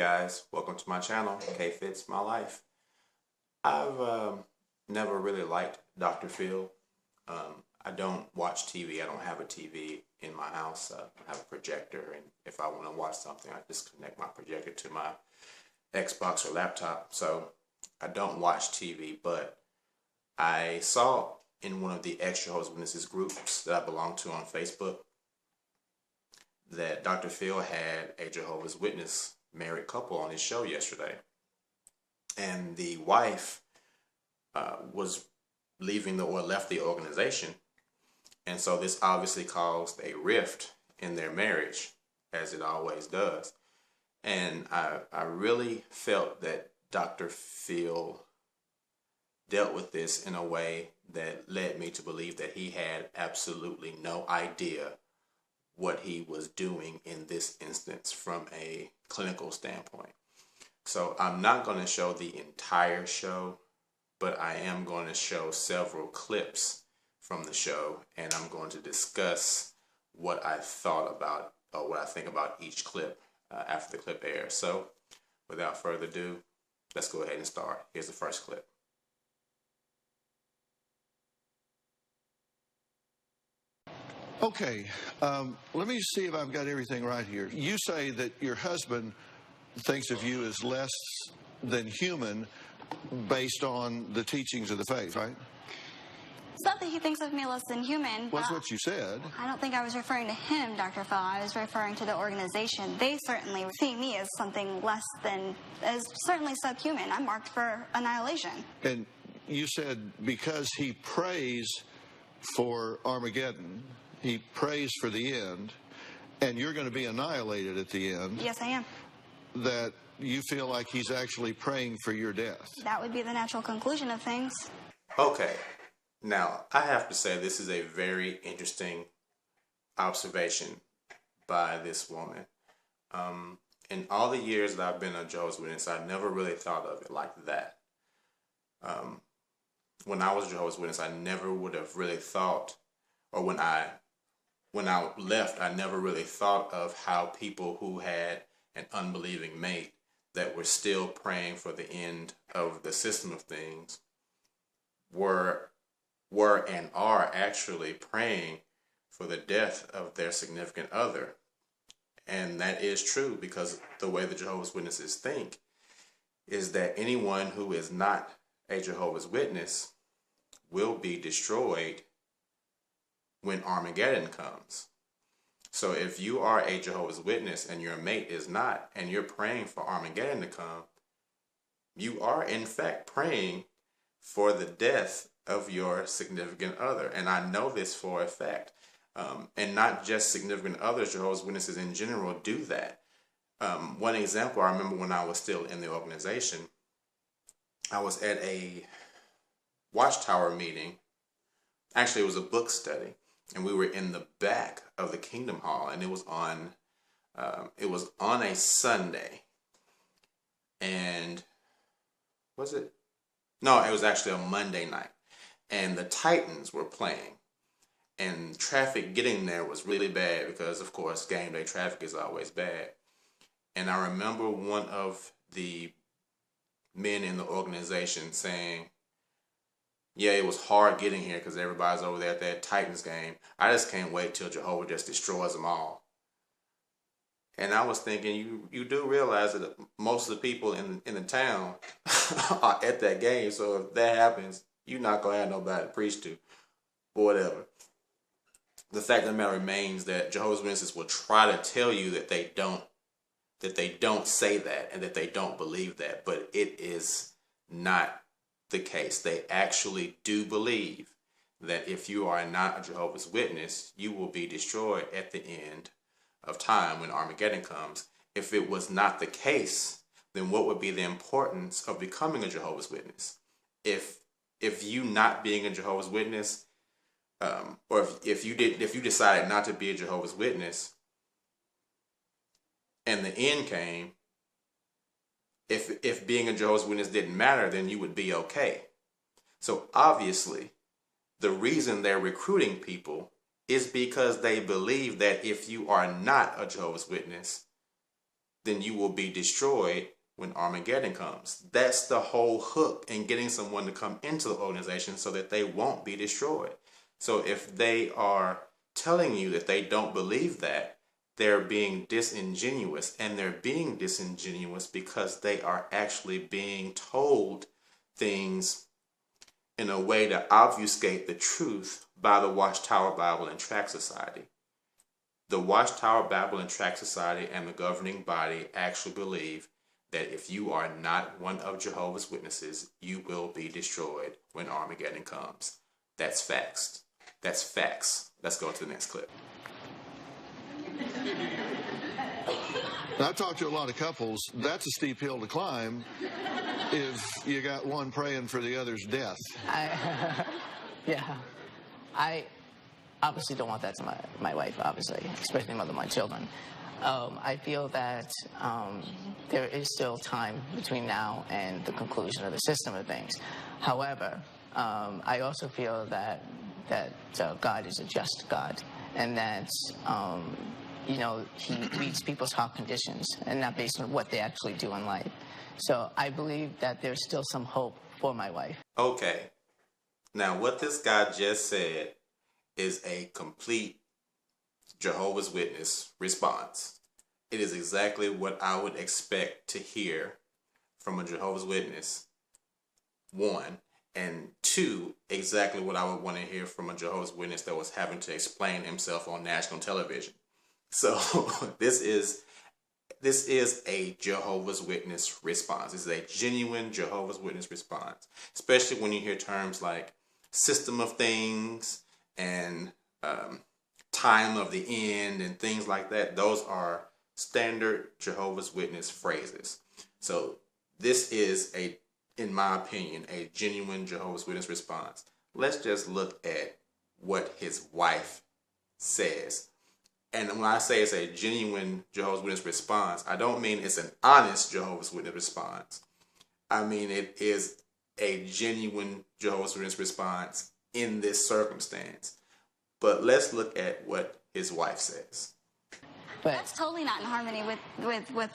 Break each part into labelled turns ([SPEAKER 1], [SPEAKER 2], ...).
[SPEAKER 1] guys, welcome to my channel, K Fits My Life. I've never really liked Dr. Phil. I don't watch TV. I don't have a TV in my house. I have a projector, and if I want to watch something, I just connect my projector to my Xbox or laptop. So I don't watch TV, but I saw in one of the Jehovah's Witnesses groups that I belong to on Facebook that Dr. Phil had a Jehovah's Witness married couple on his show yesterday. And the wife was leaving left the organization. And so this obviously caused a rift in their marriage, as it always does. And I really felt that Dr. Phil dealt with this in a way that led me to believe that he had absolutely no idea what he was doing in this instance from a clinical standpoint. So I'm not going to show the entire show, but I am going to show several clips from the show, and I'm going to discuss what I thought about, or what I think about each clip after the clip airs. So without further ado, let's go ahead and start. Here's the first clip.
[SPEAKER 2] Okay, let me see if I've got everything right here. You say that your husband thinks of you as less than human based on the teachings of the faith, right?
[SPEAKER 3] It's not that he thinks of me less than human.
[SPEAKER 2] Well, that's what you said.
[SPEAKER 3] I don't think I was referring to him, Dr. Phil. I was referring to the organization. They certainly see me as something less than, as certainly subhuman. I'm marked for annihilation.
[SPEAKER 2] And you said because he prays for Armageddon, he prays for the end, and you're going to be annihilated at the end.
[SPEAKER 3] Yes, I am.
[SPEAKER 2] That you feel like he's actually praying for your death.
[SPEAKER 3] That would be the natural conclusion of things.
[SPEAKER 1] Okay. Now, I have to say this is a very interesting observation by this woman. In all the years that I've been a Jehovah's Witness, I never really thought of it like that. When I was a Jehovah's Witness, I never would have really thought, or when I left, I never really thought of how people who had an unbelieving mate that were still praying for the end of the system of things were and are actually praying for the death of their significant other. And that is true, because the way the Jehovah's Witnesses think is that anyone who is not a Jehovah's Witness will be destroyed when Armageddon comes. So if you are a Jehovah's Witness and your mate is not, and you're praying for Armageddon to come, you are in fact praying for the death of your significant other. And I know this for a fact. And not just significant others, Jehovah's Witnesses in general do that. One example, I remember when I was still in the organization, I was at a Watchtower meeting. Actually, it was a book study. And we were in the back of the Kingdom Hall, and it was on a Sunday. And was it? No, it was actually a Monday night. And the Titans were playing. And traffic getting there was really bad because, of course, game day traffic is always bad. And I remember one of the men in the organization saying, yeah, it was hard getting here because everybody's over there at that Titans game. I just can't wait till Jehovah just destroys them all. And I was thinking, you do realize that most of the people in the town are at that game. So if that happens, you're not going to have nobody to preach to or whatever. The fact of the matter remains that Jehovah's Witnesses will try to tell you that they don't say that and that they don't believe that. But it is not the case. They actually do believe that if you are not a Jehovah's Witness, you will be destroyed at the end of time when Armageddon comes. If it was not the case, then what would be the importance of becoming a Jehovah's Witness? If you not being a Jehovah's Witness, or if you decided not to be a Jehovah's Witness, and the end came, if being a Jehovah's Witness didn't matter, then you would be okay. So obviously, the reason they're recruiting people is because they believe that if you are not a Jehovah's Witness, then you will be destroyed when Armageddon comes. That's the whole hook in getting someone to come into the organization, so that they won't be destroyed. So if they are telling you that they don't believe that, they're being disingenuous, and they're being disingenuous because they are actually being told things in a way to obfuscate the truth by the Watchtower Bible and Tract Society. The Watchtower Bible and Tract Society and the governing body actually believe that if you are not one of Jehovah's Witnesses, you will be destroyed when Armageddon comes. That's facts. That's facts. Let's go to the next clip.
[SPEAKER 2] I've talked to a lot of couples. That's a steep hill to climb if you got one praying for the other's death.
[SPEAKER 4] Yeah. I obviously don't want that to my wife, obviously, especially mother of my children. I feel that there is still time between now and the conclusion of the system of things. However, I also feel that God is a just God, and that He reads people's heart conditions and not based on what they actually do in life. So I believe that there's still some hope for my wife.
[SPEAKER 1] Okay. Now, what this guy just said is a complete Jehovah's Witness response. It is exactly what I would expect to hear from a Jehovah's Witness, one, and two, exactly what I would want to hear from a Jehovah's Witness that was having to explain himself on national television. So this is a Jehovah's Witness response. This is a genuine Jehovah's Witness response, especially when you hear terms like system of things and time of the end and things like that. Those are standard Jehovah's Witness phrases. So this is, in my opinion, a genuine Jehovah's Witness response. Let's just look at what his wife says. And when I say it's a genuine Jehovah's Witness response, I don't mean it's an honest Jehovah's Witness response. I mean it is a genuine Jehovah's Witness response in this circumstance. But let's look at what his wife says.
[SPEAKER 3] That's totally not in harmony with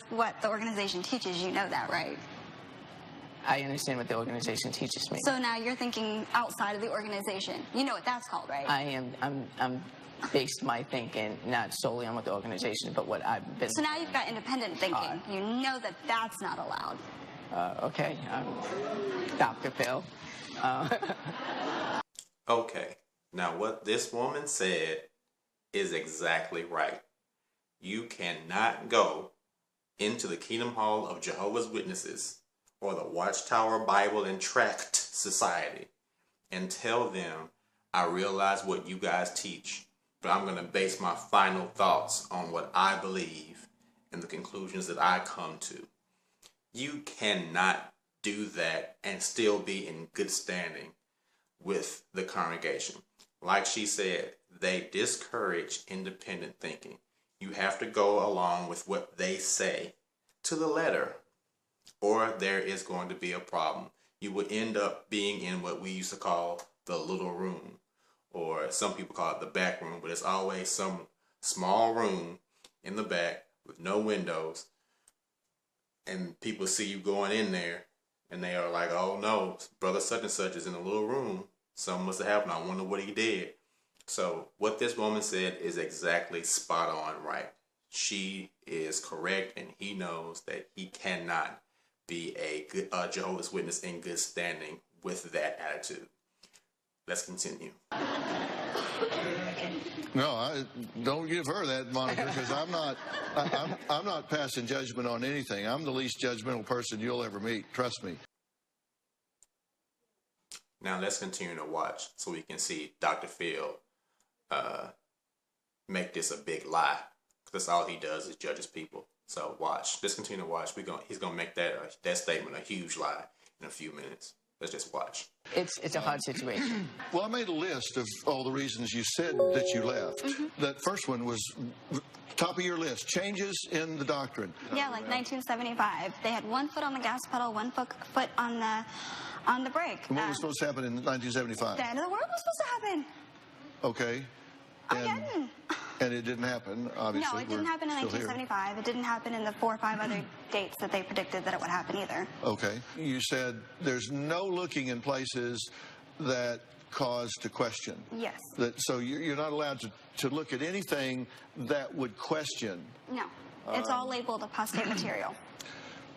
[SPEAKER 3] what the organization teaches. You know that, right?
[SPEAKER 4] I understand what the organization teaches me.
[SPEAKER 3] So now you're thinking outside of the organization. You know what that's called, right?
[SPEAKER 4] I'm based my thinking not solely on what the organization, but what I've been.
[SPEAKER 3] So now you've got independent thinking. You know that that's not allowed.
[SPEAKER 4] Okay, Dr. Phil.
[SPEAKER 1] Okay, now what this woman said is exactly right. You cannot go into the Kingdom Hall of Jehovah's Witnesses or the Watchtower Bible and Tract Society and tell them, I realize what you guys teach, but I'm going to base my final thoughts on what I believe and the conclusions that I come to. You cannot do that and still be in good standing with the congregation. Like she said, they discourage independent thinking. You have to go along with what they say to the letter, or there is going to be a problem. You would end up being in what we used to call the little room, or some people call it the back room, but it's always some small room in the back with no windows, and people see you going in there, and they are like, oh no, brother such and such is in the little room. Something must have happened. I wonder what he did. So what this woman said is exactly spot on right. She is correct, and he knows that he cannot be a good Jehovah's Witness in good standing with that attitude. Let's continue.
[SPEAKER 2] No, don't give her that moniker, because I'm not passing judgment on anything. I'm the least judgmental person you'll ever meet. Trust me.
[SPEAKER 1] Now let's continue to watch so we can see Dr. Phil make this a big lie. That's all he does is judges people. So watch. Let's continue to watch. He's gonna make that statement a huge lie in a few minutes. Let's just watch.
[SPEAKER 4] It's a hard situation.
[SPEAKER 2] Well, I made a list of all the reasons you said that you left. Mm-hmm. That first one was top of your list, changes in the doctrine.
[SPEAKER 3] Yeah, like 1975. They had one foot on the gas pedal, one foot on the brake.
[SPEAKER 2] And what was supposed to happen in 1975?
[SPEAKER 3] The end of the world was supposed to happen.
[SPEAKER 2] Okay.
[SPEAKER 3] Armageddon.
[SPEAKER 2] And it didn't happen, obviously.
[SPEAKER 3] No, it didn't happen in 1975. It didn't happen in the 4 or 5 other dates that they predicted that it would happen either.
[SPEAKER 2] Okay. You said there's no looking in places that cause to question.
[SPEAKER 3] Yes.
[SPEAKER 2] So you're not allowed to look at anything that would question.
[SPEAKER 3] No. It's all labeled apostate material.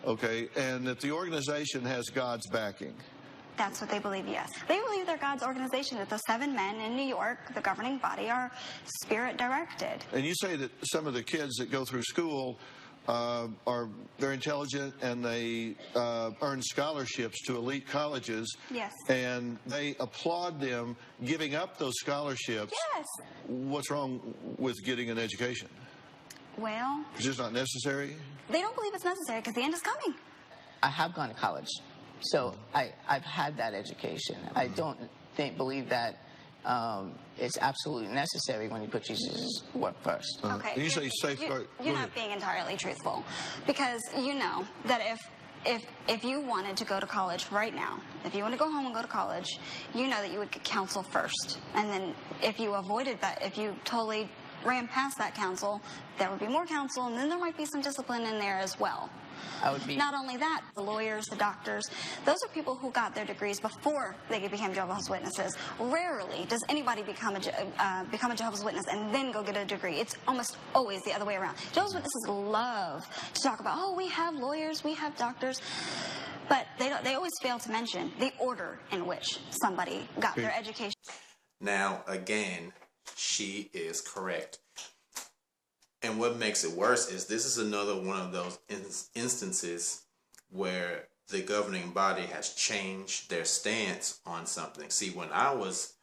[SPEAKER 2] Okay. And that the organization has God's backing.
[SPEAKER 3] That's what they believe, yes. They believe they're God's organization, that the 7 men in New York, the governing body, are spirit-directed.
[SPEAKER 2] And you say that some of the kids that go through school are very intelligent and they earn scholarships to elite colleges.
[SPEAKER 3] Yes.
[SPEAKER 2] And they applaud them giving up those scholarships.
[SPEAKER 3] Yes.
[SPEAKER 2] What's wrong with getting an education?
[SPEAKER 4] Well,
[SPEAKER 2] It's just not necessary?
[SPEAKER 3] They don't believe it's necessary because the end is coming.
[SPEAKER 4] I have gone to college, so I've had that education. I don't believe that it's absolutely necessary when you put Jesus' work first.
[SPEAKER 3] Okay.
[SPEAKER 2] You say safeguard.
[SPEAKER 3] You're not being entirely truthful, because you know that if you wanted to go to college right now, if you want to go home and go to college, you know that you would get counsel first, and then if you avoided that, if you totally ran past that counsel, there would be more counsel, and then there might be some discipline in there as well. Not only that, the lawyers, the doctors, those are people who got their degrees before they became Jehovah's Witnesses. Rarely does anybody become a Jehovah's Witness and then go get a degree. It's almost always the other way around. Jehovah's Witnesses love to talk about, oh, we have lawyers, we have doctors, but they always fail to mention the order in which somebody got their education.
[SPEAKER 1] Now, again, she is correct. And what makes it worse is this is another one of those instances where the governing body has changed their stance on something. See, when I was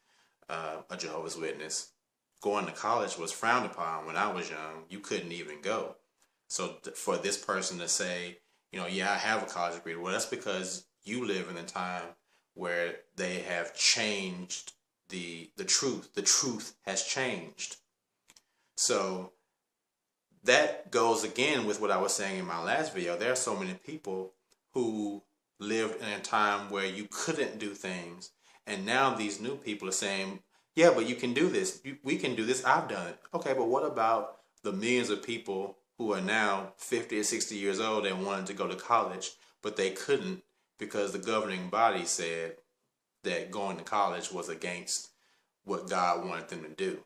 [SPEAKER 1] a Jehovah's Witness, going to college was frowned upon. When I was young, you couldn't even go. So for this person to say, you know, yeah, I have a college degree, well, that's because you live in a time where they have changed the truth. The truth has changed. So that goes again with what I was saying in my last video. There are so many people who lived in a time where you couldn't do things. And now these new people are saying, yeah, but you can do this. We can do this. I've done it. Okay, but what about the millions of people who are now 50 or 60 years old and wanted to go to college, but they couldn't because the governing body said that going to college was against what God wanted them to do?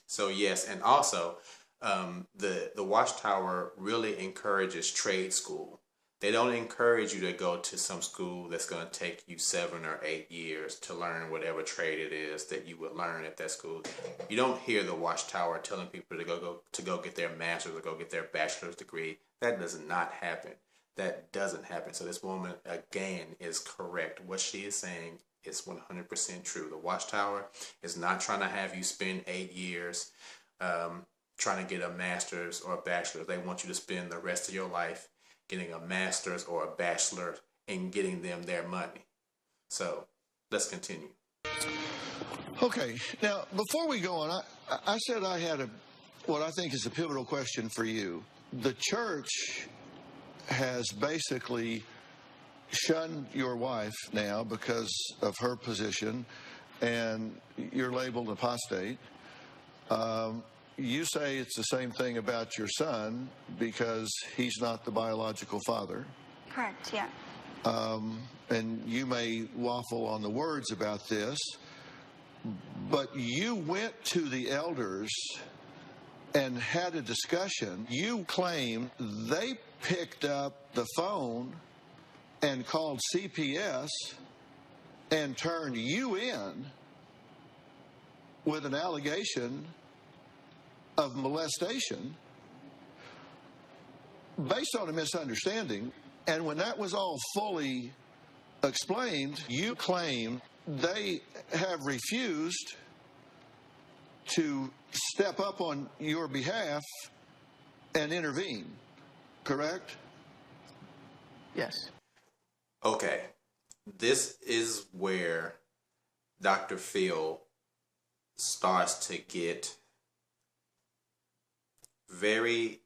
[SPEAKER 1] So yes, and also the Watchtower really encourages trade school. They don't encourage you to go to some school that's going to take you 7 or 8 years to learn whatever trade it is that you would learn at that school. You don't hear the Watchtower telling people to go get their master's or go get their bachelor's degree. That does not happen. That doesn't happen. So this woman, again, is correct. What she is saying is 100% true. The Watchtower is not trying to have you spend 8 years trying to get a master's or a bachelor's. They want you to spend the rest of your life getting a master's or a bachelor and getting them their money. So let's continue.
[SPEAKER 2] Okay. Now, before we go on, I said I had what I think is a pivotal question for you. The church has basically shunned your wife now because of her position, and you're labeled apostate. You say it's the same thing about your son because he's not the biological father.
[SPEAKER 3] Correct, yeah.
[SPEAKER 2] And you may waffle on the words about this, but you went to the elders and had a discussion. You claim they picked up the phone and called CPS and turned you in with an allegation of molestation based on a misunderstanding. And when that was all fully explained, you claim they have refused to step up on your behalf and intervene, correct?
[SPEAKER 4] Yes.
[SPEAKER 1] Okay. This is where Dr. Phil starts to get very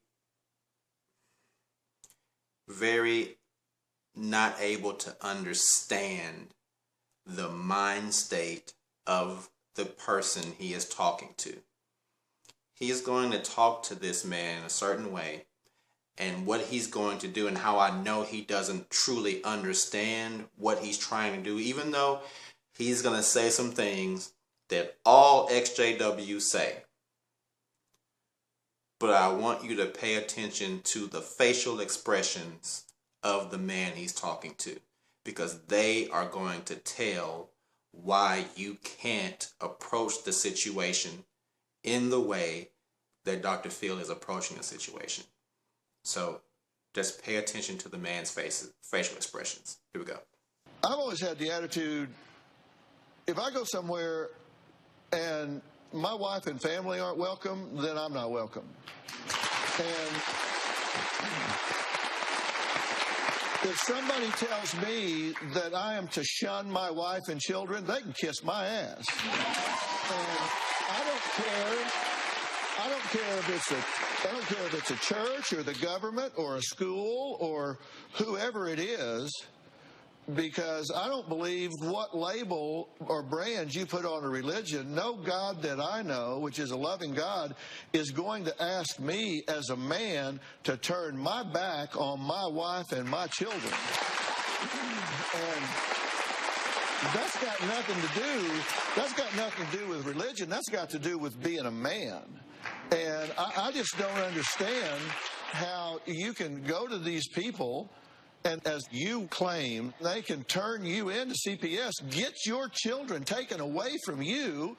[SPEAKER 1] not able to understand the mind state of the person he is talking to. he is going to talk to this man in a certain way, and what he's going to do, and how I know he doesn't truly understand what he's trying to do, even though he's going to say some things that all XJWs say. But I want you to pay attention to the facial expressions of the man he's talking to, because they are going to tell why you can't approach the situation in the way that Dr. Phil is approaching the situation. So just pay attention to the man's facial expressions. Here we go.
[SPEAKER 2] I've always had the attitude, if I go somewhere and my wife and family aren't welcome, then I'm not welcome. And if somebody tells me that I am to shun my wife and children, they can kiss my ass. And I don't care. I don't care if it's a church or the government or a school or whoever it is, because I don't believe what label or brand you put on a religion. No God that I know, which is a loving God, is going to ask me as a man to turn my back on my wife and my children. And that's got nothing to do with religion. That's got to do with being a man. And I just don't understand how you can go to these people and, as you claim, they can turn you into CPS, get your children taken away from you,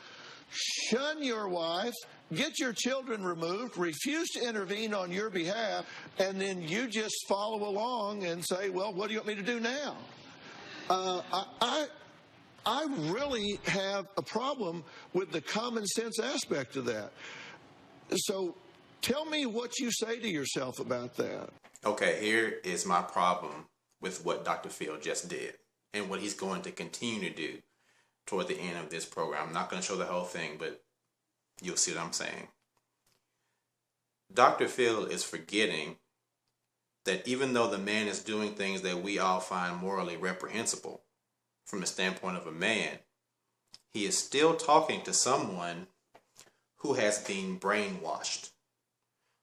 [SPEAKER 2] shun your wife, get your children removed, refuse to intervene on your behalf, and then you just follow along and say, well, what do you want me to do now? I really have a problem with the common sense aspect of that. So tell me what you say to yourself about that.
[SPEAKER 1] Okay, here is my problem with what Dr. Phil just did and what he's going to continue to do toward the end of this program. I'm not going to show the whole thing, but you'll see what I'm saying. Dr. Phil is forgetting that even though the man is doing things that we all find morally reprehensible from the standpoint of a man, he is still talking to someone who has been brainwashed,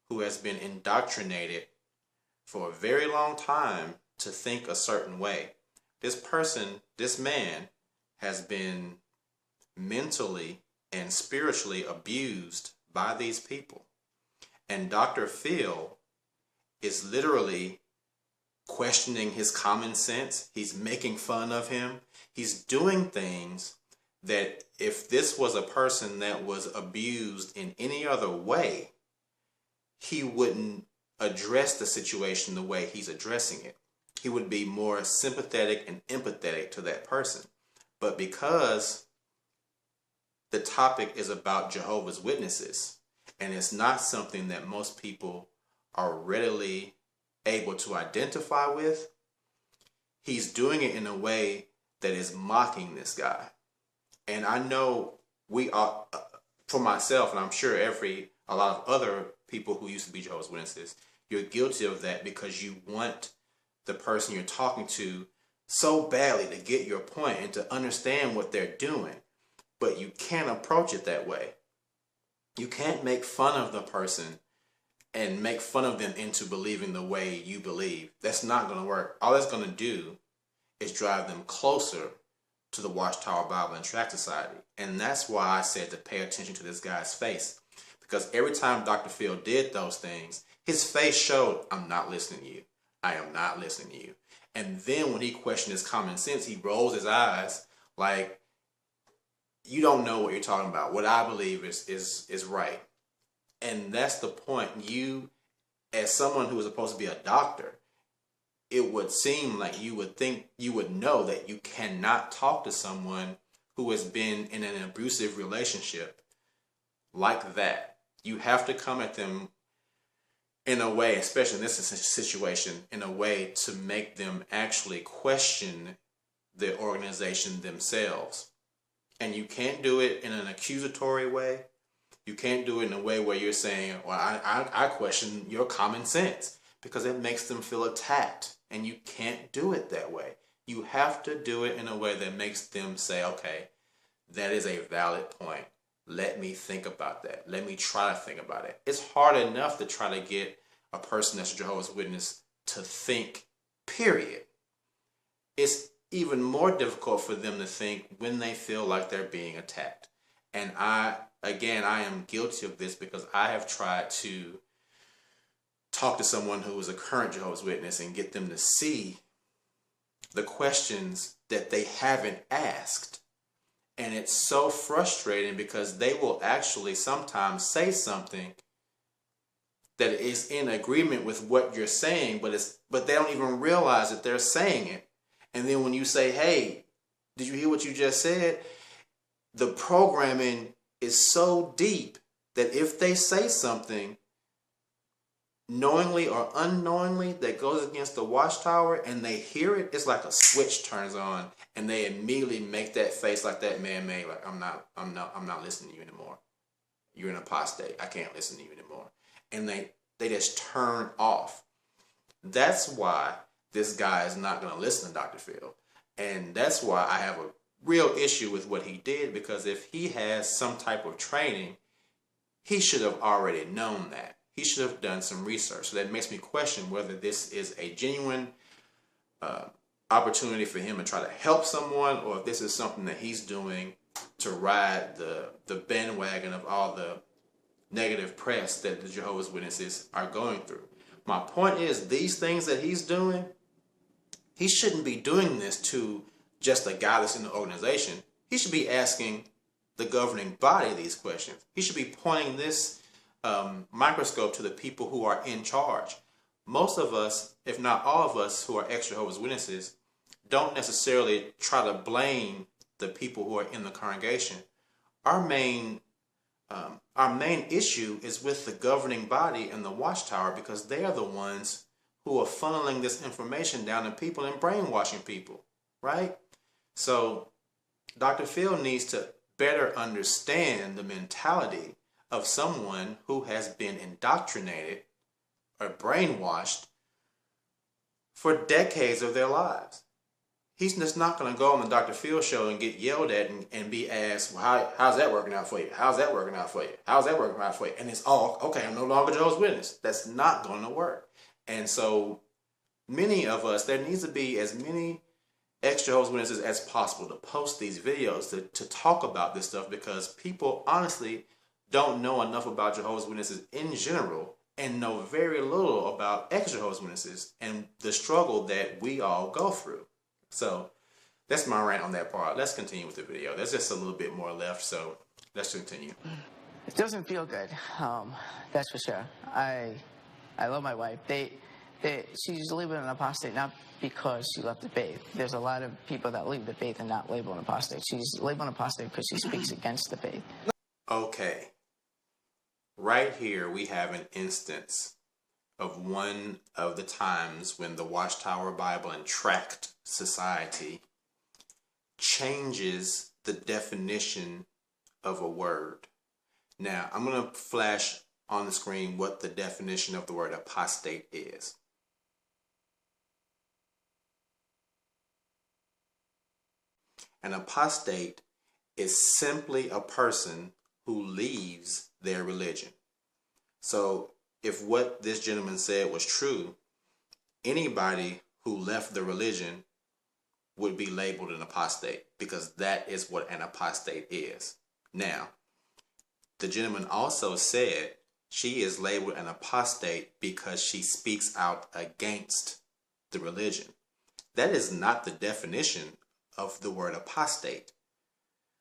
[SPEAKER 1] who has been indoctrinated for a very long time to think a certain way. This person, this man, has been mentally and spiritually abused by these people. And Dr. Phil is literally questioning his common sense. He's making fun of him. He's doing things that if this was a person that was abused in any other way, he wouldn't address the situation the way he's addressing it. He would be more sympathetic and empathetic to that person. But because the topic is about Jehovah's Witnesses, and it's not something that most people are readily able to identify with, he's doing it in a way that is mocking this guy. And I know we are, for myself, and I'm sure a lot of other people who used to be Jehovah's Witnesses, you're guilty of that because you want the person you're talking to so badly to get your point and to understand what they're doing. But you can't approach it that way. You can't make fun of the person and make fun of them into believing the way you believe. That's not going to work. All that's going to do is drive them closer to the Watchtower Bible and Tract Society. And that's why I said to pay attention to this guy's face. Because every time Dr. Phil did those things, his face showed, I'm not listening to you. I am not listening to you. And then when he questioned his common sense, he rolls his eyes like, you don't know what you're talking about. What I believe is right. And that's the point. You, as someone who is supposed to be a doctor, it would seem like you would think, you would know that you cannot talk to someone who has been in an abusive relationship like that. You have to come at them in a way, especially in this situation, in a way to make them actually question the organization themselves. And you can't do it in an accusatory way. You can't do it in a way where you're saying, well, I question your common sense, because it makes them feel attacked. And you can't do it that way. You have to do it in a way that makes them say, okay, that is a valid point. let me think about that. Let me try to think about it. It's hard enough to try to get a person that's a Jehovah's Witness to think, period. It's even more difficult for them to think when they feel like they're being attacked. And I am guilty of this because I have tried to talk to someone who is a current Jehovah's Witness and get them to see the questions that they haven't asked. And it's so frustrating because they will actually sometimes say something that is in agreement with what you're saying, but they don't even realize that they're saying it. And then when you say, hey, did you hear what you just said? The programming is so deep that if they say something knowingly or unknowingly that goes against the Watchtower and they hear it, it's like a switch turns on and they immediately make that face like that man made, like I'm not listening to you anymore. You're an apostate. I can't listen to you anymore. And they just turn off. That's why this guy is not going to listen to Dr. Phil. And that's why I have a real issue with what he did, because if he has some type of training, he should have already known that. He should have done some research. So that makes me question whether this is a genuine opportunity for him to try to help someone, or if this is something that he's doing to ride the bandwagon of all the negative press that the Jehovah's Witnesses are going through. My point is, these things that he's doing, he shouldn't be doing this to just a guy that's in the organization. He should be asking the governing body these questions. He should be pointing this microscope to the people who are in charge. Most of us, if not all of us who are ex-Jehovah's Witnesses, don't necessarily try to blame the people who are in the congregation. Our main issue is with the governing body and the Watchtower, because they are the ones who are funneling this information down to people and brainwashing people, right? So Dr. Phil needs to better understand the mentality of someone who has been indoctrinated or brainwashed for decades of their lives. He's just not going to go on the Dr. Phil show and get yelled at and be asked, well, how's that working out for you? How's that working out for you? How's that working out for you? And it's all, okay, I'm no longer Jehovah's Witness. That's not going to work. And so many of us, there needs to be as many ex-Jehovah's Witnesses as possible to post these videos to talk about this stuff, because people honestly don't know enough about Jehovah's Witnesses in general and know very little about ex-Jehovah's Witnesses and the struggle that we all go through. So that's my rant on that part. Let's continue with the video. There's just a little bit more left, so let's continue.
[SPEAKER 4] It doesn't feel good. That's for sure. I love my wife. She's labeled an apostate not because she left the faith. There's a lot of people that leave the faith and not labeled an apostate. She's labeled an apostate because she speaks against the faith. Okay.
[SPEAKER 1] Right here we have an instance of one of the times when the Watchtower Bible and Tract Society changes the definition of a word. Now, I'm going to flash on the screen what the definition of the word apostate is. An apostate is simply a person who leaves their religion. So if what this gentleman said was true, anybody who left the religion would be labeled an apostate, because that is what an apostate is. Now, the gentleman also said she is labeled an apostate because she speaks out against the religion. That is not the definition of the word apostate.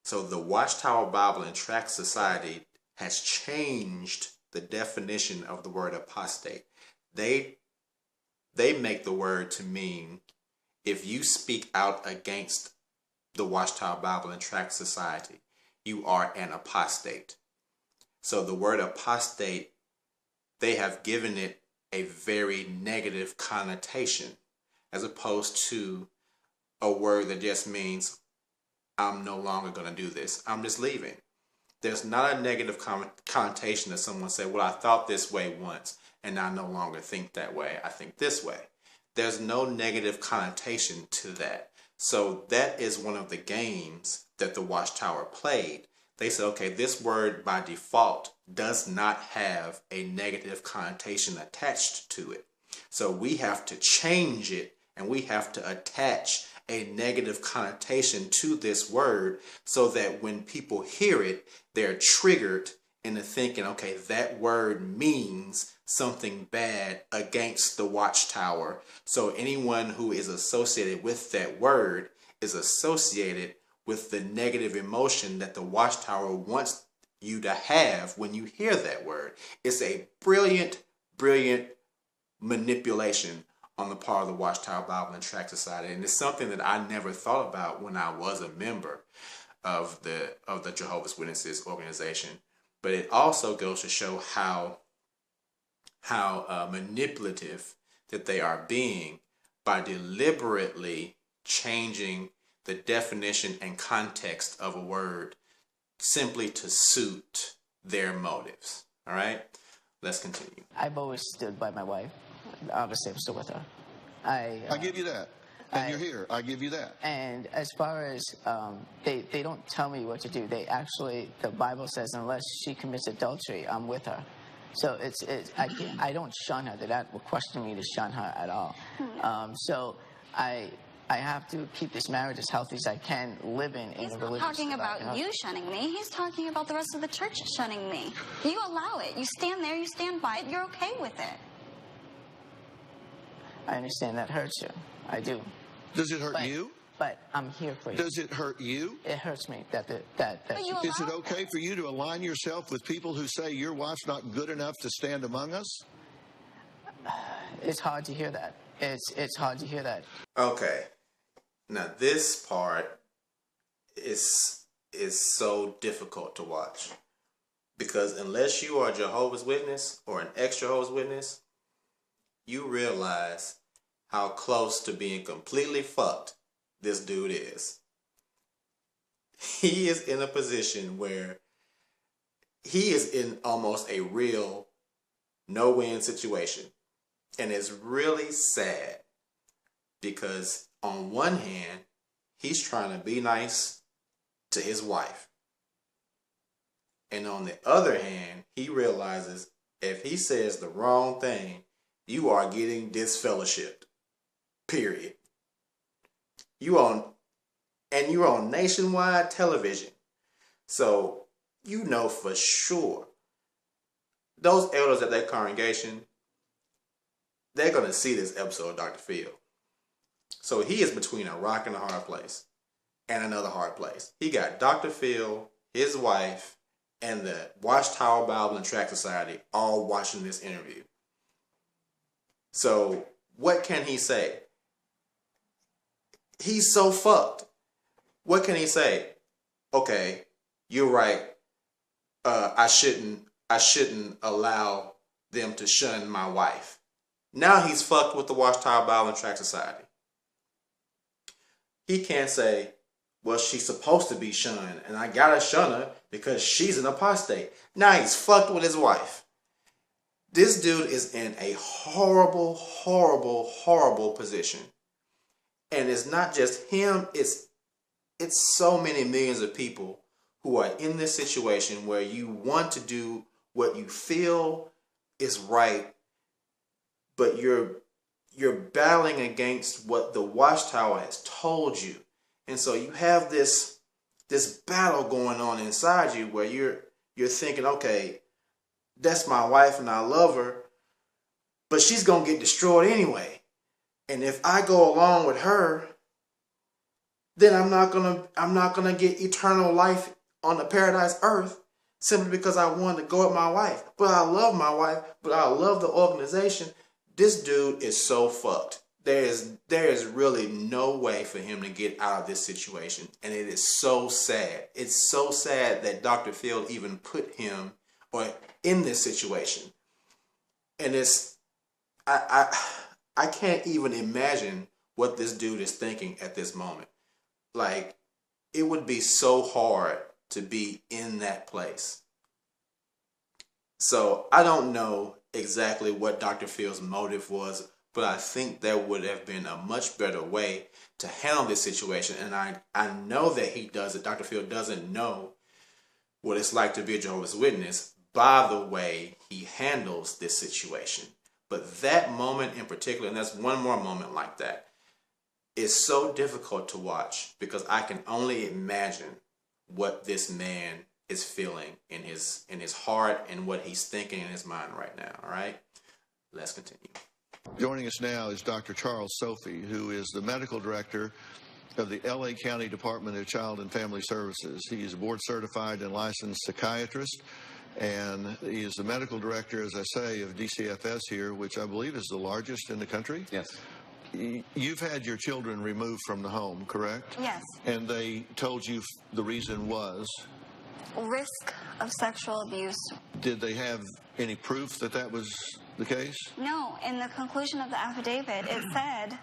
[SPEAKER 1] So the Watchtower Bible and Tract Society has changed the definition of the word apostate. They make the word to mean if you speak out against the Watchtower Bible and Tract Society, you are an apostate. So the word apostate, they have given it a very negative connotation, as opposed to a word that just means I'm no longer going to do this. I'm just leaving. There's not a negative connotation that someone said, well, I thought this way once and I no longer think that way. I think this way. There's no negative connotation to that. So that is one of the games that the Watchtower played. they said, okay, this word by default does not have a negative connotation attached to it. So we have to change it, and we have to attach a negative connotation to this word so that when people hear it, they're triggered into thinking, okay, that word means something bad against the Watchtower. So anyone who is associated with that word is associated with the negative emotion that the Watchtower wants you to have when you hear that word. It's a brilliant, brilliant manipulation on the part of the Watchtower Bible and Tract Society, and it's something that I never thought about when I was a member of the Jehovah's Witnesses organization. But it also goes to show how manipulative that they are being by deliberately changing the definition and context of a word simply to suit their motives. All right, let's continue.
[SPEAKER 4] I've always stood by my wife. Obviously, I'm still with her.
[SPEAKER 2] I give you that. And you're here. I give you that.
[SPEAKER 4] And as far as they don't tell me what to do. They actually, the Bible says, unless she commits adultery, I'm with her. So I don't shun her. They're not requesting me to shun her at all. So I have to keep this marriage as healthy as I can, living in a religious.
[SPEAKER 3] He's not talking about you shunning me. He's talking about the rest of the church shunning me. You allow it. You stand there. You stand by it. You're okay with it.
[SPEAKER 4] I understand that hurts you. I do.
[SPEAKER 2] Does it hurt you?
[SPEAKER 4] But I'm here for you.
[SPEAKER 2] Does it hurt you?
[SPEAKER 4] It hurts me that
[SPEAKER 2] Is it okay for you to align yourself with people who say your wife's not good enough to stand among us?
[SPEAKER 4] It's hard to hear that. It's hard to hear that.
[SPEAKER 1] Okay. Now this part is so difficult to watch, because unless you are a Jehovah's Witness or an ex-Jehovah's Witness, you realize how close to being completely fucked this dude is. He is in a position where he is in almost a real no-win situation. And it's really sad because on one hand, he's trying to be nice to his wife. And on the other hand, he realizes if he says the wrong thing, you are getting disfellowshipped. Period. You're on nationwide television. So you know for sure those elders at that congregation, they're going to see this episode of Dr. Phil. So he is between a rock and a hard place and another hard place. He got Dr. Phil, his wife, and the Watchtower Bible and Tract Society all watching this interview. So what can he say? He's so fucked. What can he say? Okay, you're right. I shouldn't allow them to shun my wife. Now he's fucked with the Watchtower Bible and Tract Society. He can't say, well, she's supposed to be shunned, and I gotta shun her because she's an apostate. Now he's fucked with his wife. This dude is in a horrible, horrible, horrible position. And it's not just him, it's so many millions of people who are in this situation where you want to do what you feel is right, but you're battling against what the Watchtower has told you. And so you have this battle going on inside you where you're thinking, okay, that's my wife and I love her, but she's going to get destroyed anyway. And if I go along with her, then I'm not gonna get eternal life on the paradise earth simply because I wanted to go with my wife. But I love my wife, but I love the organization. This dude is so fucked. There is really no way for him to get out of this situation. And it is so sad. It's so sad that Dr. Phil even put him in this situation. And I can't even imagine what this dude is thinking at this moment. Like, it would be so hard to be in that place. So I don't know exactly what Dr. Phil's motive was, but I think there would have been a much better way to handle this situation. And I know that he does it. Dr. Phil doesn't know what it's like to be a Jehovah's Witness by the way he handles this situation. But that moment in particular, and there's one more moment like that, is so difficult to watch because I can only imagine what this man is feeling in his heart and what he's thinking in his mind right now. All right, let's continue.
[SPEAKER 2] Joining us now is Dr. Charles Sophie, who is the medical director of the LA County Department of Child and Family Services. He is a board certified and licensed psychiatrist, and he is the medical director, as I say, of DCFS here, which I believe is the largest in the country.
[SPEAKER 5] Yes.
[SPEAKER 2] You've had your children removed from the home, correct?
[SPEAKER 3] Yes.
[SPEAKER 2] And they told you the reason was?
[SPEAKER 3] Risk of sexual abuse.
[SPEAKER 2] Did they have any proof that that was the case?
[SPEAKER 3] No, in the conclusion of the affidavit, it said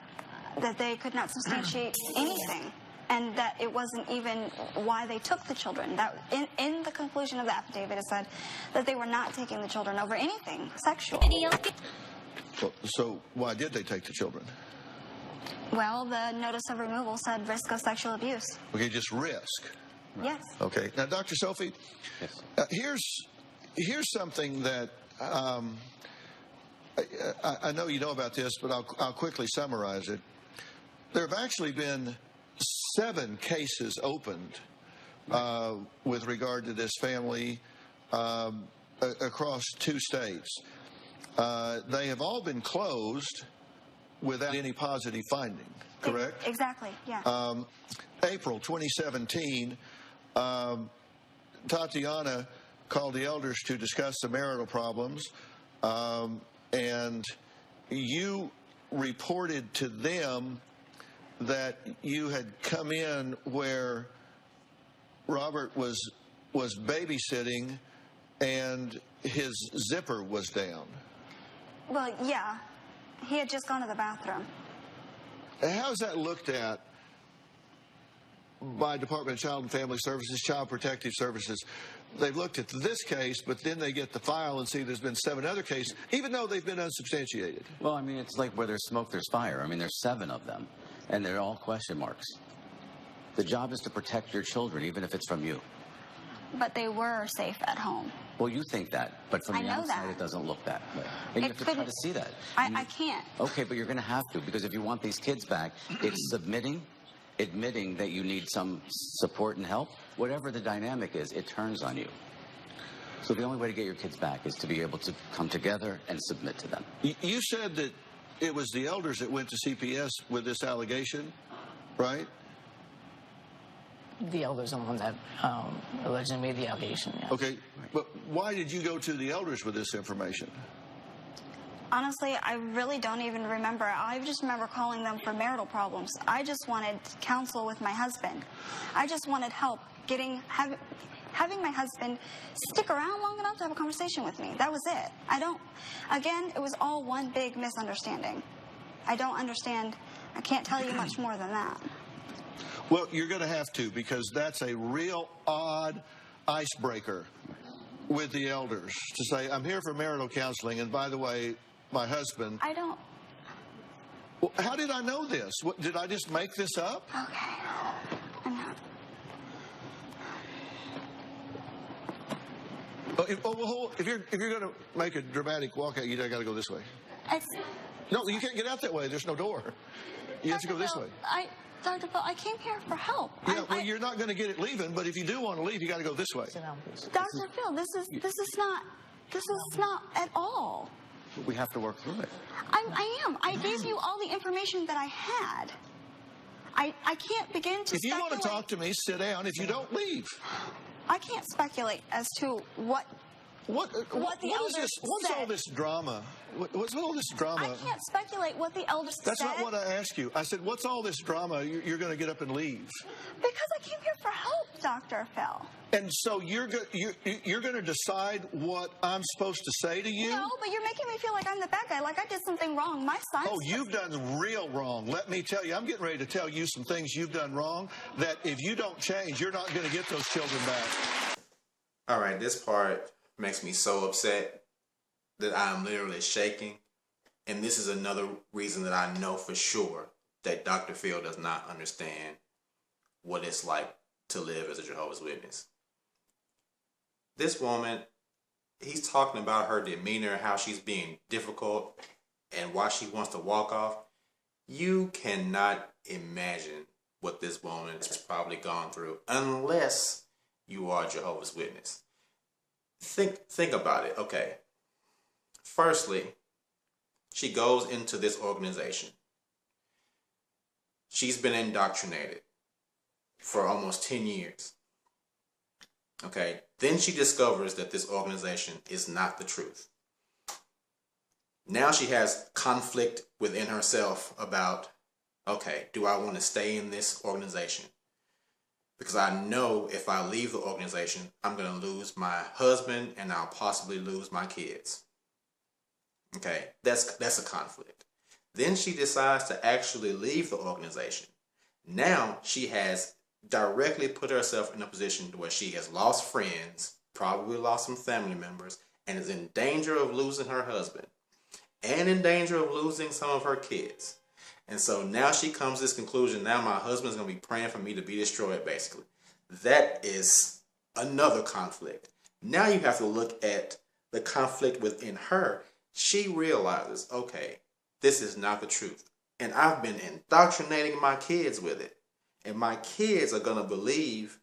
[SPEAKER 3] that they could not substantiate anything, and that it wasn't even why they took the children. That in the conclusion of the affidavit, it said that they were not taking the children over anything sexual.
[SPEAKER 2] Well, so why did they take the children?
[SPEAKER 3] Well, the notice of removal said risk of sexual abuse.
[SPEAKER 2] Okay, just risk.
[SPEAKER 3] Yes.
[SPEAKER 2] Okay. Now, Dr. Sophie,
[SPEAKER 5] Yes.
[SPEAKER 2] Here's something that I know you know about this, but I'll quickly summarize it. There have actually been 7 cases opened with regard to this family across 2 states. They have all been closed without any positive finding, correct?
[SPEAKER 3] Exactly, yeah.
[SPEAKER 2] April 2017, Tatiana called the elders to discuss the marital problems, and you reported to them that you had come in where Robert was babysitting and his zipper was down.
[SPEAKER 3] Well, yeah. He had just gone to the bathroom.
[SPEAKER 2] How's that looked at by Department of Child and Family Services, Child Protective Services? They've looked at this case, but then they get the file and see there's been 7 other cases, even though they've been unsubstantiated.
[SPEAKER 5] Well, I mean, it's like where there's smoke, there's fire. I mean, there's 7 of them, and they're all question marks. The job is to protect your children, even if it's from you.
[SPEAKER 3] But they were safe at home.
[SPEAKER 5] Well, you think that, but from
[SPEAKER 3] I
[SPEAKER 5] the
[SPEAKER 3] know
[SPEAKER 5] outside,
[SPEAKER 3] that.
[SPEAKER 5] it doesn't look that way. And you have to try to see that.
[SPEAKER 3] I can't.
[SPEAKER 5] Okay, but you're going to have to, because if you want these kids back, it's admitting that you need some support and help. Whatever the dynamic is, it turns on you. So the only way to get your kids back is to be able to come together and submit to them.
[SPEAKER 2] You said that it was the elders that went to CPS with this allegation, right?
[SPEAKER 4] The elders are the one that allegedly made the allegation. Yeah.
[SPEAKER 2] Okay, but why did you go to the elders with this information?
[SPEAKER 3] Honestly, I really don't even remember. I just remember calling them for marital problems. I just wanted counsel with my husband. I just wanted help having my husband stick around long enough to have a conversation with me. That was it. Again, it was all one big misunderstanding. I don't understand. I can't tell you much more than that.
[SPEAKER 2] Well, you're going to have to, because that's a real odd icebreaker with the elders to say, I'm here for marital counseling, and by the way, my husband...
[SPEAKER 3] I don't...
[SPEAKER 2] Well, how did I know this? Did I just make this up?
[SPEAKER 3] Okay. I'm not...
[SPEAKER 2] If you're going to make a dramatic walkout, you got to go this way. No, you can't get out that way. There's no door. You have to go this way.
[SPEAKER 3] Dr. Phil, I came here for help.
[SPEAKER 2] Yeah, well, you're not going to get it leaving, but if you do want to leave, you got to go this way.
[SPEAKER 4] Sit down, please.
[SPEAKER 3] Dr. Phil, this is not at all.
[SPEAKER 5] We have to work through it.
[SPEAKER 3] I am. I gave you all the information that I had. I can't begin to
[SPEAKER 2] If you want to talk to me, sit down. If you don't, leave.
[SPEAKER 3] I can't speculate as to what the elders said.
[SPEAKER 2] What's all this drama? What's all this drama?
[SPEAKER 3] I can't speculate what the elders said.
[SPEAKER 2] That's not what I asked you. I said, what's all this drama? You're going to get up and leave.
[SPEAKER 3] Because I came here for help, Dr. Phil.
[SPEAKER 2] And so you're going to decide what I'm supposed to say to you?
[SPEAKER 3] No, but you're making me feel like I'm the bad guy, like I did something wrong. My son...
[SPEAKER 2] Oh, you've done real wrong. Let me tell you, I'm getting ready to tell you some things you've done wrong that if you don't change, you're not going to get those children back.
[SPEAKER 1] All right, this part makes me so upset that I'm literally shaking. And this is another reason that I know for sure that Dr. Phil does not understand what it's like to live as a Jehovah's Witness. this woman, he's talking about her demeanor, how she's being difficult, and why she wants to walk off. You cannot imagine what this woman has probably gone through unless you are a Jehovah's Witness. Think about it. Okay. Firstly, she goes into this organization. She's been indoctrinated for almost 10 years. Okay. Then she discovers that this organization is not the truth. Now she has conflict within herself about, okay, do I want to stay in this organization? Because I know if I leave the organization, I'm going to lose my husband and I'll possibly lose my kids. Okay, that's a conflict. Then she decides to actually leave the organization. Now she has directly put herself in a position where she has lost friends, probably lost some family members, and is in danger of losing her husband and in danger of losing some of her kids. And so now she comes to this conclusion, now my husband's going to be praying for me to be destroyed, basically. That is another conflict. Now you have to look at the conflict within her. She realizes, okay, this is not the truth. And I've been indoctrinating my kids with it. And my kids are going to believe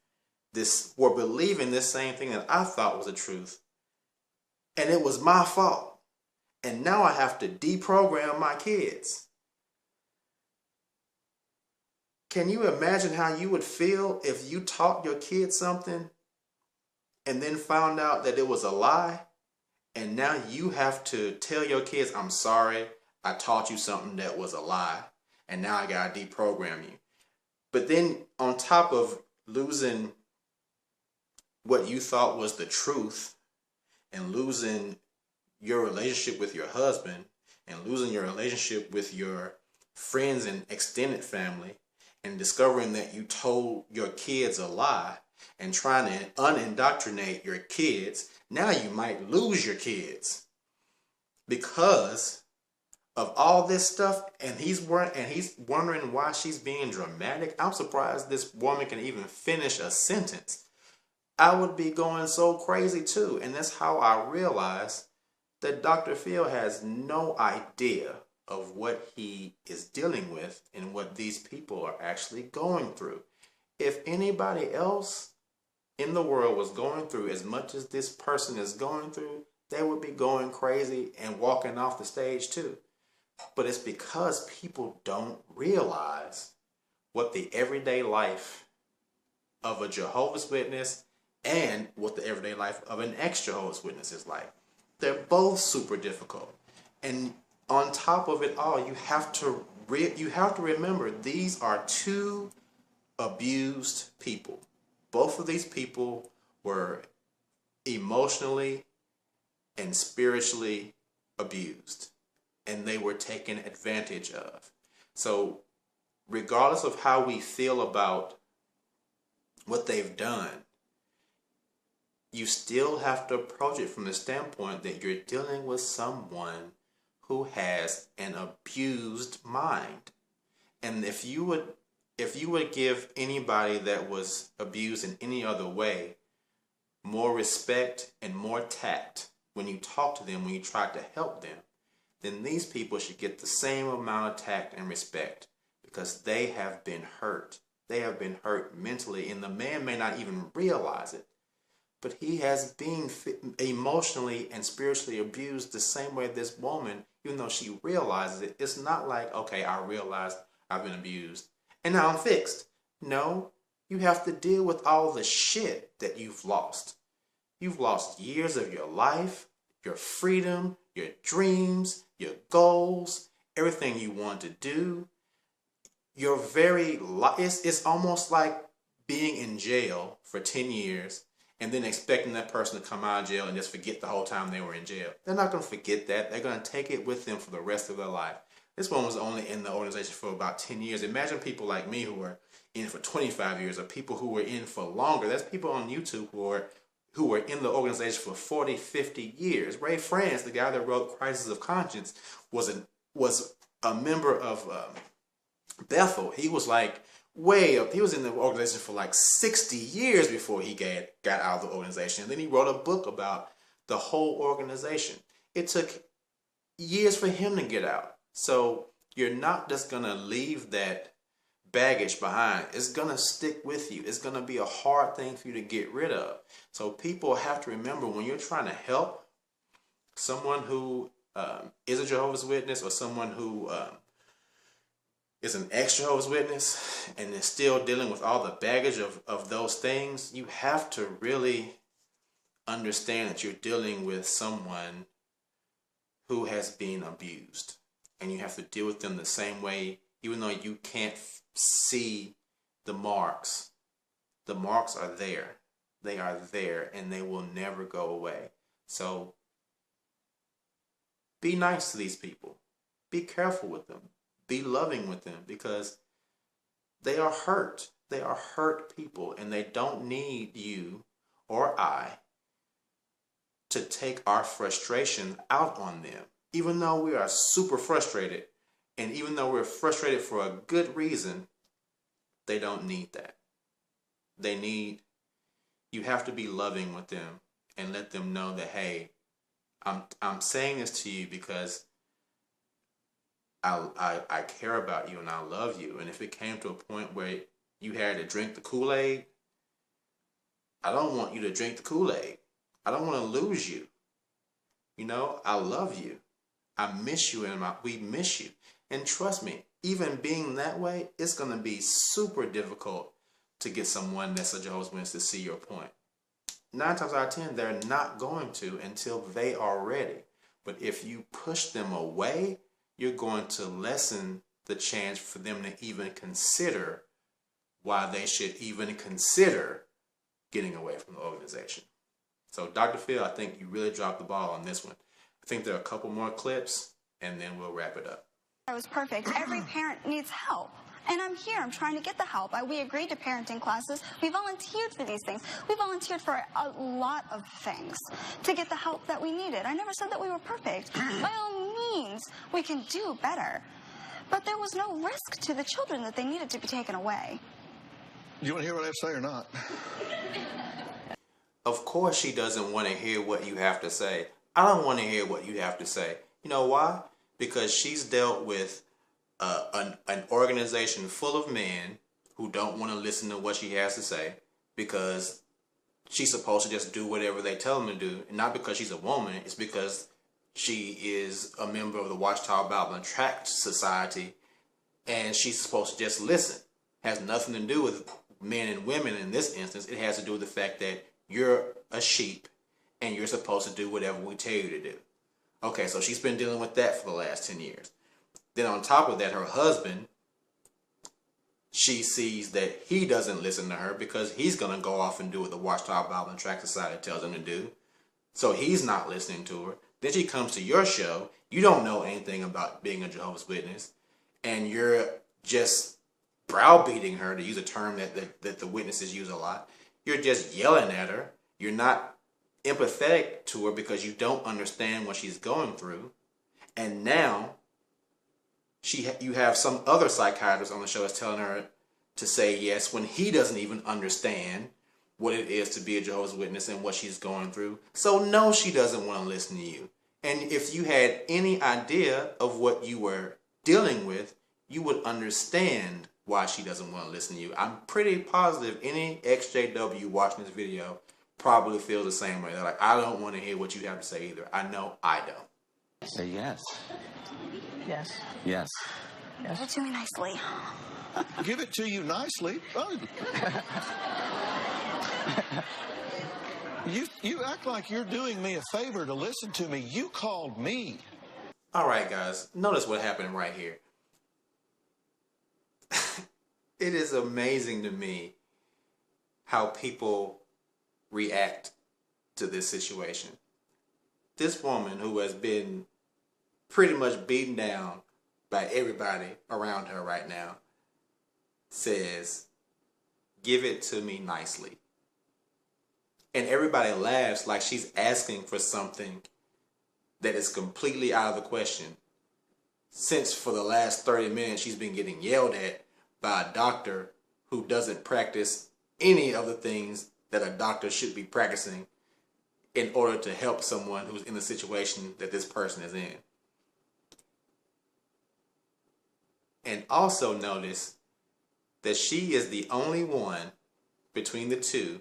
[SPEAKER 1] this, or believing this same thing that I thought was the truth. And it was my fault. And now I have to deprogram my kids. Can you imagine how you would feel if you taught your kids something and then found out that it was a lie? And now you have to tell your kids, I'm sorry, I taught you something that was a lie, and now I gotta deprogram you. But then on top of losing what you thought was the truth and losing your relationship with your husband and losing your relationship with your friends and extended family, and discovering that you told your kids a lie and trying to unindoctrinate your kids, now you might lose your kids because of all this stuff. And he's wondering why she's being dramatic. I'm surprised this woman can even finish a sentence. I would be going so crazy too. And that's how I realized that Dr. Phil has no idea of what he is dealing with and what these people are actually going through. If anybody else in the world was going through as much as this person is going through, they would be going crazy and walking off the stage too. But it's because people don't realize what the everyday life of a Jehovah's Witness and what the everyday life of an ex-Jehovah's Witness is like. They're both super difficult. And on top of it all, you have to remember these are two abused people. Both of these people were emotionally and spiritually abused, and they were taken advantage of. So regardless of how we feel about what they've done, you still have to approach it from the standpoint that you're dealing with someone who has an abused mind. And if you would give anybody that was abused in any other way more respect and more tact when you talk to them, when you try to help them, then these people should get the same amount of tact and respect, because they have been hurt. They have been hurt mentally, and the man may not even realize it, but he has been emotionally and spiritually abused the same way this woman, even though she realizes it. It's not like, okay, I realized I've been abused and now I'm fixed. No, you have to deal with all the shit that you've lost. You've lost years of your life, your freedom, your dreams, your goals, everything you want to do. Your very life, it's almost like being in jail for 10 years and then expecting that person to come out of jail and just forget the whole time they were in jail. They're not going to forget that. They're going to take it with them for the rest of their life. This one was only in the organization for about 10 years. Imagine people like me who were in for 25 years, or people who were in for longer. There's people on YouTube who were in the organization for 40, 50 years. Ray France, the guy that wrote Crisis of Conscience, was a member of Bethel. He was like way up. He was in the organization for like 60 years before he got out of the organization. And then he wrote a book about the whole organization. It took years for him to get out. So you're not just going to leave that baggage behind. It's going to stick with you. It's going to be a hard thing for you to get rid of. So people have to remember, when you're trying to help someone who is a Jehovah's Witness, or someone who is an ex-Jehovah's Witness and is still dealing with all the baggage of those things, you have to really understand that you're dealing with someone who has been abused. And you have to deal with them the same way, even though you can't see the marks. The marks are there. They are there, and they will never go away. So be nice to these people. Be careful with them. Be loving with them, because they are hurt. They are hurt people, and they don't need you or I to take our frustration out on them. Even though we are super frustrated, and even though we're frustrated for a good reason, they don't need that. You have to be loving with them and let them know that, hey, I'm saying this to you because I care about you and I love you. And if it came to a point where you had to drink the Kool-Aid, I don't want you to drink the Kool-Aid. I don't want to lose you. You know, I love you. I miss you, and we miss you. And trust me, even being that way, it's going to be super difficult to get someone that's a Jehovah's Witness to see your point. 9 times out of 10, they're not going to until they are ready. But if you push them away, you're going to lessen the chance for them to even consider why they should even consider getting away from the organization. So, Dr. Phil, I think you really dropped the ball on this one. I think there are a couple more clips, and then we'll wrap it up.
[SPEAKER 3] That was perfect. Every parent needs help. And I'm here. I'm trying to get the help. We agreed to parenting classes. We volunteered for these things. We volunteered for a lot of things to get the help that we needed. I never said that we were perfect. By all means, we can do better. But there was no risk to the children that they needed to be taken away.
[SPEAKER 2] Do you want to hear what I have to say or not?
[SPEAKER 1] Of course she doesn't want to hear what you have to say. I don't want to hear what you have to say. You know why? Because she's dealt with an organization full of men who don't want to listen to what she has to say, because she's supposed to just do whatever they tell them to do. And not because she's a woman, it's because she is a member of the Watchtower Bible and Tract Society, and she's supposed to just listen. It has nothing to do with men and women in this instance. It has to do with the fact that you're a sheep and you're supposed to do whatever we tell you to do. Okay, so she's been dealing with that for the last 10 years. Then on top of that, her husband, she sees that he doesn't listen to her because he's going to go off and do what the Watchtower Bible and Tract Society tells him to do. So he's not listening to her. Then she comes to your show. You don't know anything about being a Jehovah's Witness, and you're just browbeating her, to use a term that the witnesses use a lot. You're just yelling at her. You're not empathetic to her because you don't understand what she's going through. And now you have some other psychiatrist on the show that's telling her to say yes when he doesn't even understand what it is to be a Jehovah's Witness and what she's going through. So no, she doesn't want to listen to you. And if you had any idea of what you were dealing with, you would understand why she doesn't want to listen to you. I'm pretty positive any XJW watching this video probably feels the same way. They're like, I don't want to hear what you have to say either. I know I don't.
[SPEAKER 5] Say yes.
[SPEAKER 4] Yes.
[SPEAKER 5] Yes.
[SPEAKER 3] Give it to me nicely.
[SPEAKER 2] Give it to you nicely. Oh. You act like you're doing me a favor to listen to me. You called me.
[SPEAKER 1] All right, guys. Notice what happened right here. It is amazing to me how people react to this situation. This woman who has been pretty much beaten down by everybody around her right now says, give it to me nicely. And everybody laughs like she's asking for something that is completely out of the question. Since for the last 30 minutes she's been getting yelled at by a doctor who doesn't practice any of the things that a doctor should be practicing in order to help someone who's in the situation that this person is in. And also notice that she is the only one between the two.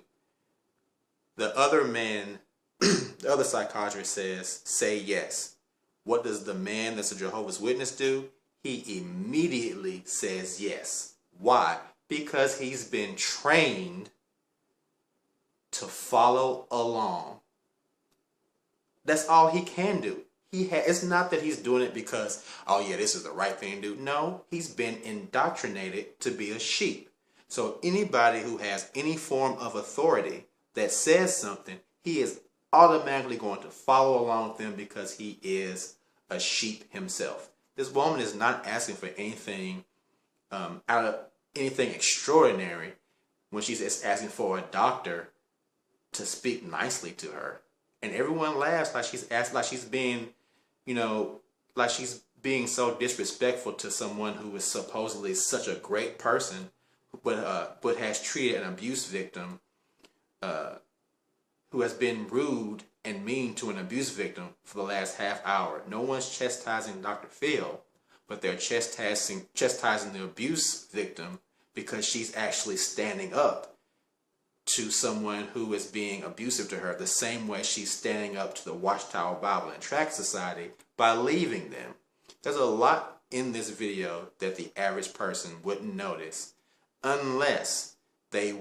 [SPEAKER 1] The other man, the other psychiatrist says, say yes. What does the man that's a Jehovah's Witness do? He immediately says yes. Why? Because he's been trained to follow along. That's all he can do. It's not that he's doing it because, oh yeah, this is the right thing to do. No, he's been indoctrinated to be a sheep. So anybody who has any form of authority that says something, he is automatically going to follow along with them because he is a sheep himself. This woman is not asking for anything out of anything extraordinary when she's asking for a doctor to speak nicely to her. And everyone laughs like she's being, like she's being so disrespectful to someone who is supposedly such a great person, but has treated an abuse victim, who has been rude and mean to an abuse victim for the last half hour. No one's chastising Dr. Phil, but they're chastising the abuse victim because she's actually standing up to someone who is being abusive to her the same way she's standing up to the Watchtower Bible and Tract Society by leaving them. There's a lot in this video that the average person wouldn't notice unless they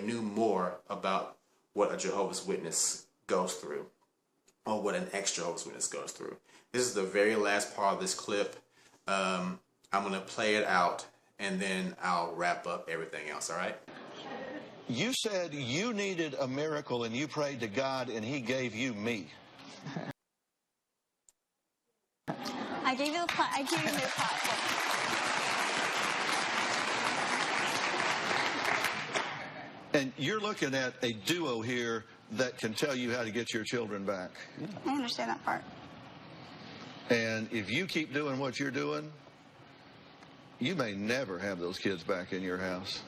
[SPEAKER 1] knew more about what a Jehovah's Witness goes through or what an ex-Jehovah's Witness goes through. This is the very last part of this clip. I'm going to play it out and then I'll wrap up everything else, all right?
[SPEAKER 2] You said you needed a miracle and you prayed to God and he gave you me.
[SPEAKER 3] I gave you the platform.
[SPEAKER 2] And you're looking at a duo here that can tell you how to get your children back.
[SPEAKER 3] I understand that part.
[SPEAKER 2] And if you keep doing what you're doing, you may never have those kids back in your house.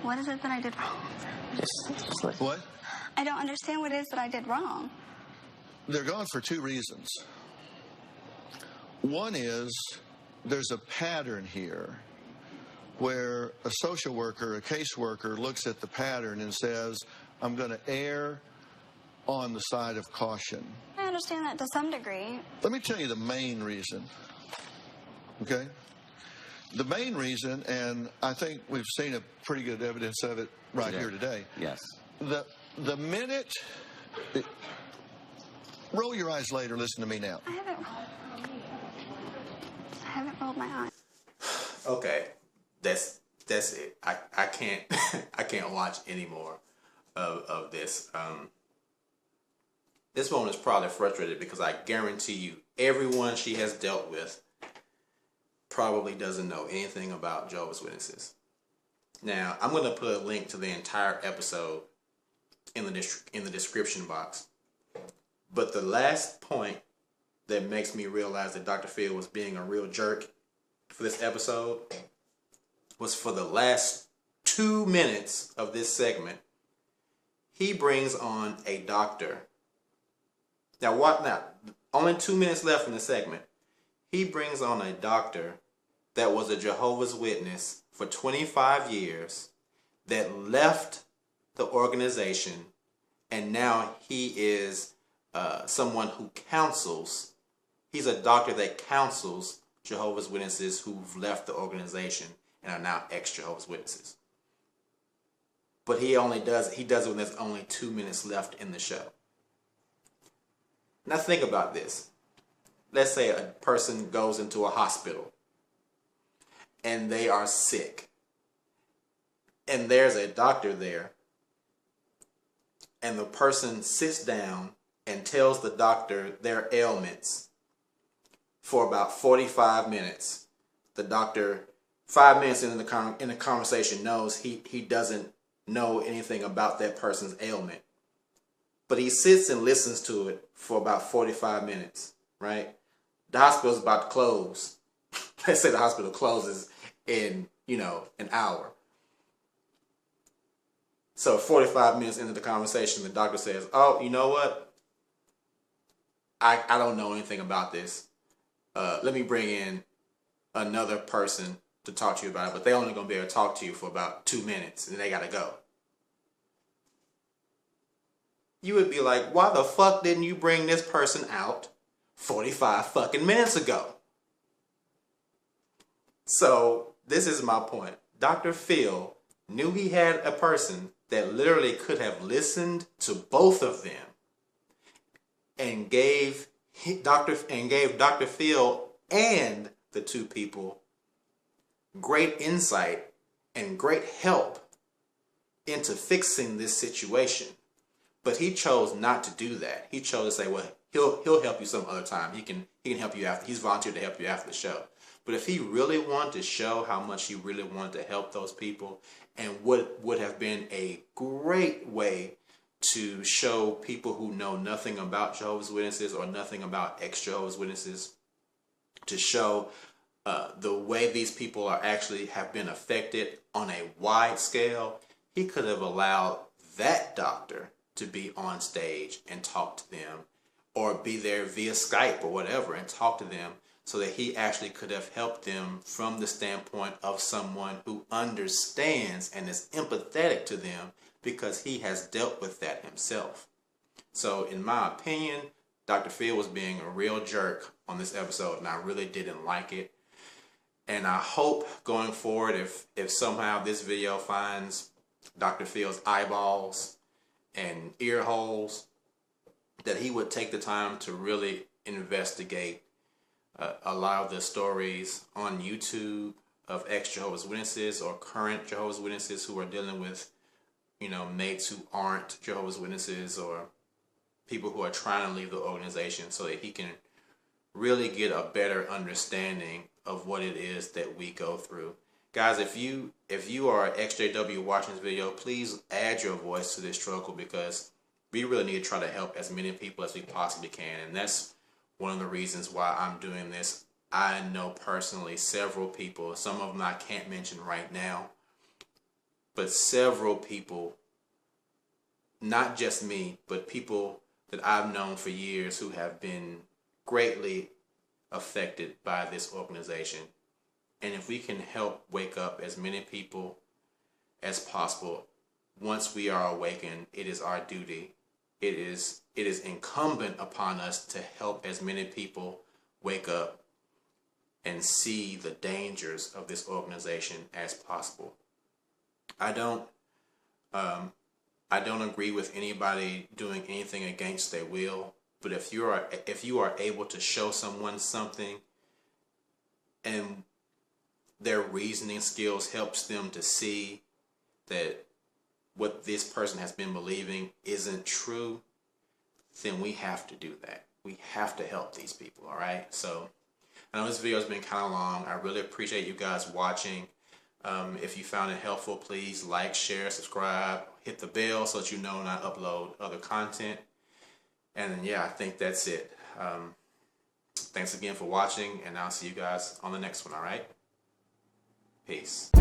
[SPEAKER 3] What is it that I did wrong?
[SPEAKER 4] Just listen.
[SPEAKER 2] What?
[SPEAKER 3] I don't understand what it is that I did wrong.
[SPEAKER 2] They're gone for two reasons. One is there's a pattern here where a social worker, a caseworker looks at the pattern and says, I'm going to err on the side of caution.
[SPEAKER 3] I understand that to some degree.
[SPEAKER 2] Let me tell you the main reason. Okay? The main reason, and I think we've seen a pretty good evidence of it right here today.
[SPEAKER 5] Yes.
[SPEAKER 2] The minute... roll your eyes later. Listen to me now.
[SPEAKER 3] I haven't rolled my eyes.
[SPEAKER 1] Okay. That's it. I can't I can't watch any more of this. This woman is probably frustrated because I guarantee you everyone she has dealt with probably doesn't know anything about Jehovah's Witnesses. Now, I'm going to put a link to the entire episode in the description box. But the last point that makes me realize that Dr. Phil was being a real jerk for this episode was for the last 2 minutes of this segment. He brings on a doctor. Now, only 2 minutes left in the segment. He brings on a doctor that was a Jehovah's Witness for 25 years that left the organization, and now he is someone who counsels. He's a doctor that counsels Jehovah's Witnesses who've left the organization and are now ex-Jehovah's Witnesses. But he does it when there's only 2 minutes left in the show. Now think about this. Let's say a person goes into a hospital and they are sick. And there's a doctor there. And the person sits down and tells the doctor their ailments for about 45 minutes. The doctor, 5 minutes in the conversation, knows he doesn't know anything about that person's ailment. But he sits and listens to it for about 45 minutes, right? The hospital's about to close. let's say the hospital closes in, an hour. So 45 minutes into the conversation, the doctor says, oh, you know what? I don't know anything about this. Let me bring in another person to talk to you about it, but they're only going to be able to talk to you for about 2 minutes, and they got to go. You would be like, why the fuck didn't you bring this person out 45 fucking minutes ago? So this is my point. Dr. Phil knew he had a person that literally could have listened to both of them and gave Dr. Phil and the two people great insight and great help into fixing this situation. But he chose not to do that. He chose to say, well, he'll help you some other time. He can help you after. He's volunteered to help you after the show. But if he really wanted to show how much he really wanted to help those people, and what would have been a great way to show people who know nothing about Jehovah's Witnesses or nothing about ex-Jehovah's Witnesses, to show the way these people have been affected on a wide scale, he could have allowed that doctor to be on stage and talk to them, or be there via Skype or whatever and talk to them, so that he actually could have helped them from the standpoint of someone who understands and is empathetic to them, because he has dealt with that himself. So in my opinion, Dr. Phil was being a real jerk on this episode, and I really didn't like it. And I hope going forward, if somehow this video finds Dr. Phil's eyeballs and ear holes, that he would take the time to really investigate a lot of the stories on YouTube of ex-Jehovah's Witnesses or current Jehovah's Witnesses who are dealing with, mates who aren't Jehovah's Witnesses, or people who are trying to leave the organization, so that he can really get a better understanding of what it is that we go through. Guys, if you are XJW watching this video, please add your voice to this struggle, because we really need to try to help as many people as we possibly can. And that's one of the reasons why I'm doing this. I know personally several people, some of them I can't mention right now, but several people, not just me, but people that I've known for years who have been greatly affected by this organization. And if we can help wake up as many people as possible, once we are awakened, it is our duty. It is incumbent upon us to help as many people wake up and see the dangers of this organization as possible. I don't agree with anybody doing anything against their will, but if you are able to show someone something and their reasoning skills helps them to see that what this person has been believing isn't true, then we have to do that. We have to help these people, all right? So I know this video has been kind of long. I really appreciate you guys watching. If you found it helpful, please like, share, subscribe, hit the bell so that you know when I upload other content. And then, yeah, I think that's it. Thanks again for watching, and I'll see you guys on the next one, all right? Peace.